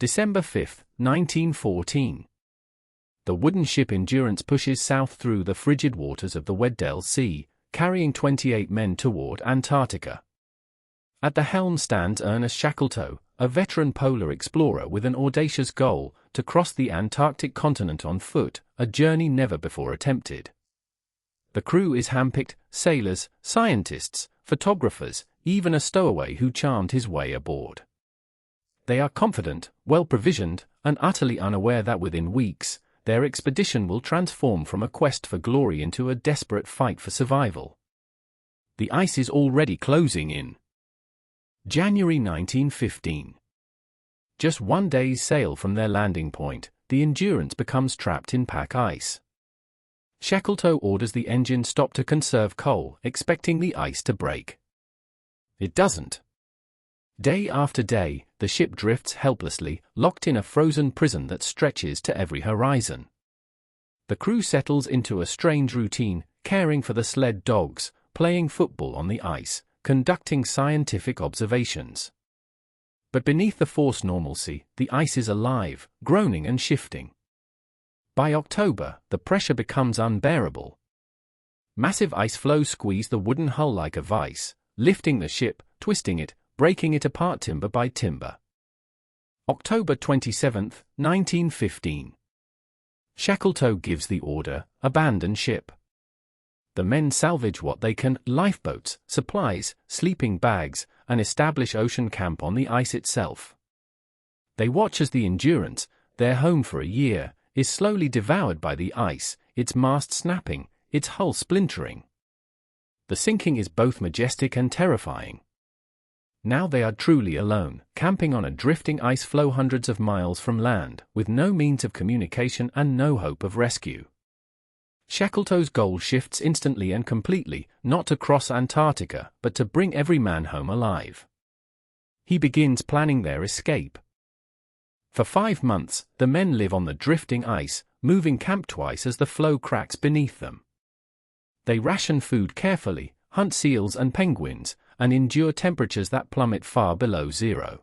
December 5, 1914. The wooden ship Endurance pushes south through the frigid waters of the Weddell Sea, carrying 28 men toward Antarctica. At the helm stands Ernest Shackleton, a veteran polar explorer with an audacious goal to cross the Antarctic continent on foot, a journey never before attempted. The crew is handpicked: sailors, scientists, photographers, even a stowaway who charmed his way aboard. They are confident, well-provisioned, and utterly unaware that within weeks, their expedition will transform from a quest for glory into a desperate fight for survival. The ice is already closing in. January 1915. Just one day's sail from their landing point, the Endurance becomes trapped in pack ice. Shackleton orders the engine stop to conserve coal, expecting the ice to break. It doesn't. Day after day, the ship drifts helplessly, locked in a frozen prison that stretches to every horizon. The crew settles into a strange routine, caring for the sled dogs, playing football on the ice, conducting scientific observations. But beneath the forced normalcy, the ice is alive, groaning and shifting. By October, the pressure becomes unbearable. Massive ice floes squeeze the wooden hull like a vice, lifting the ship, twisting it, breaking it apart timber by timber. October 27, 1915. Shackleton gives the order: abandon ship. The men salvage what they can: lifeboats, supplies, sleeping bags, and establish ocean camp on the ice itself. They watch as the Endurance, their home for a year, is slowly devoured by the ice, its mast snapping, its hull splintering. The sinking is both majestic and terrifying. Now they are truly alone, camping on a drifting ice floe hundreds of miles from land, with no means of communication and no hope of rescue. Shackleton's goal shifts instantly and completely, not to cross Antarctica, but to bring every man home alive. He begins planning their escape. For 5 months, the men live on the drifting ice, moving camp twice as the floe cracks beneath them. They ration food carefully, hunt seals and penguins, and endure temperatures that plummet far below zero.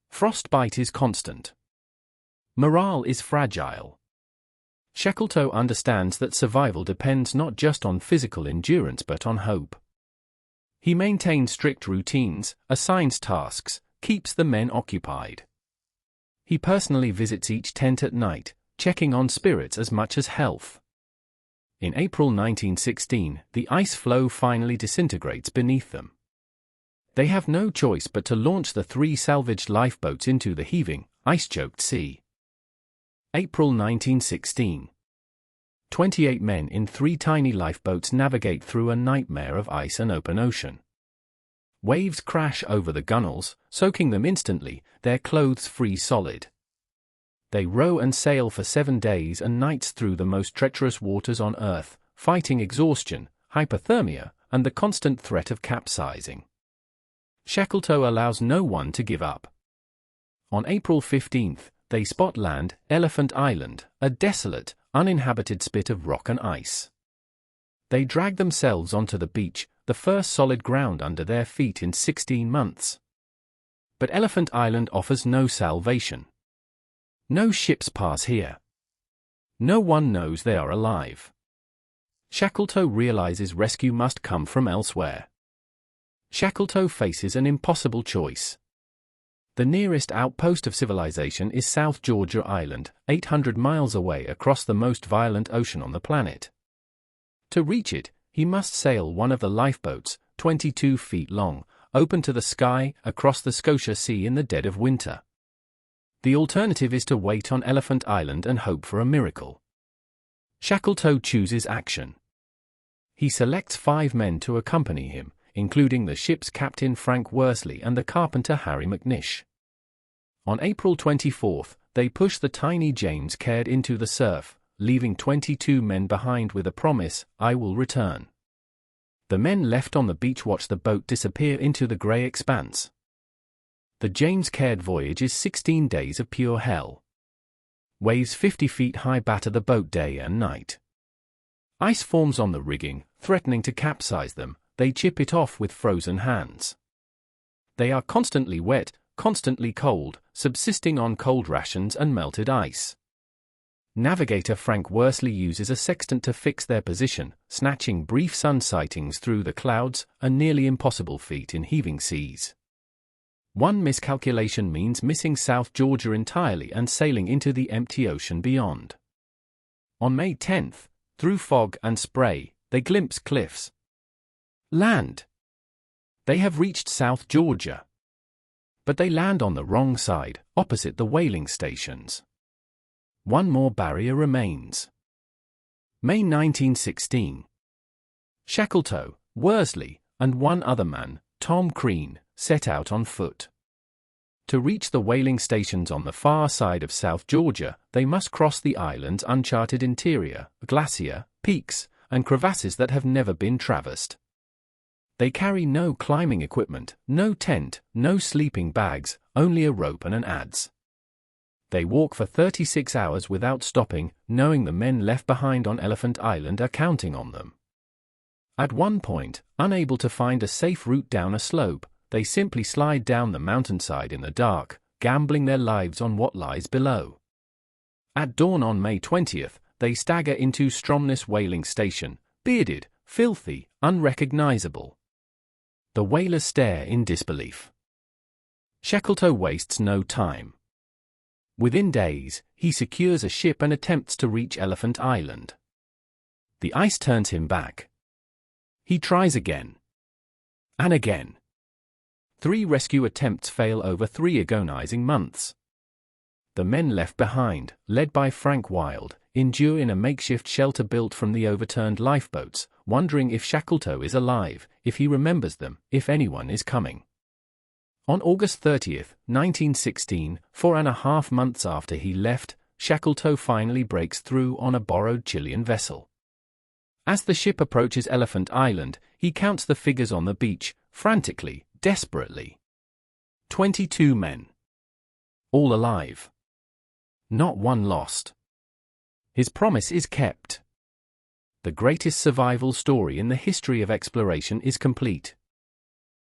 Frostbite is constant. Morale is fragile. Shackleton understands that survival depends not just on physical endurance but on hope. He maintains strict routines, assigns tasks, keeps the men occupied. He personally visits each tent at night, checking on spirits as much as health. In April 1916, the ice floe finally disintegrates beneath them. They have no choice but to launch the 3 salvaged lifeboats into the heaving, ice-choked sea. April 1916. 28 men in 3 tiny lifeboats navigate through a nightmare of ice and open ocean. Waves crash over the gunwales, soaking them instantly, their clothes freeze solid. They row and sail for 7 days and nights through the most treacherous waters on Earth, fighting exhaustion, hypothermia, and the constant threat of capsizing. Shackleton allows no one to give up. On April 15, they spot land, Elephant Island, a desolate, uninhabited spit of rock and ice. They drag themselves onto the beach, the first solid ground under their feet in 16 months. But Elephant Island offers no salvation. No ships pass here. No one knows they are alive. Shackleton realizes rescue must come from elsewhere. Shackleton faces an impossible choice. The nearest outpost of civilization is South Georgia Island, 800 miles away across the most violent ocean on the planet. To reach it, he must sail one of the lifeboats, 22 feet long, open to the sky, across the Scotia Sea in the dead of winter. The alternative is to wait on Elephant Island and hope for a miracle. Shackleton chooses action. He selects 5 men to accompany him, including the ship's captain Frank Worsley and the carpenter Harry McNish. On April 24, they push the tiny James Caird into the surf, leaving 22 men behind with a promise: "I will return." The men left on the beach watch the boat disappear into the grey expanse. The James Caird voyage is 16 days of pure hell. Waves 50 feet high batter the boat day and night. Ice forms on the rigging, threatening to capsize them. They chip it off with frozen hands. They are constantly wet, constantly cold, subsisting on cold rations and melted ice. Navigator Frank Worsley uses a sextant to fix their position, snatching brief sun sightings through the clouds, a nearly impossible feat in heaving seas. One miscalculation means missing South Georgia entirely and sailing into the empty ocean beyond. On May 10, through fog and spray, they glimpse cliffs. Land. They have reached South Georgia. But they land on the wrong side, opposite the whaling stations. One more barrier remains. May 1916. Shackleton, Worsley, and one other man, Tom Crean, set out on foot. To reach the whaling stations on the far side of South Georgia, they must cross the island's uncharted interior, glacier, peaks, and crevasses that have never been traversed. They carry no climbing equipment, no tent, no sleeping bags, only a rope and an adze. They walk for 36 hours without stopping, knowing the men left behind on Elephant Island are counting on them. At one point, unable to find a safe route down a slope, they simply slide down the mountainside in the dark, gambling their lives on what lies below. At dawn on May 20th, they stagger into Stromness whaling station, bearded, filthy, unrecognizable. The whalers stare in disbelief. Shackleton wastes no time. Within days, he secures a ship and attempts to reach Elephant Island. The ice turns him back. He tries again. And again. 3 rescue attempts fail over 3 agonizing months. The men left behind, led by Frank Wild, endure in a makeshift shelter built from the overturned lifeboats, wondering if Shackleton is alive, if he remembers them, if anyone is coming. On August 30, 1916, 4.5 months after he left, Shackleton finally breaks through on a borrowed Chilean vessel. As the ship approaches Elephant Island, he counts the figures on the beach, frantically, desperately. 22 men. All alive. Not one lost. His promise is kept. The greatest survival story in the history of exploration is complete.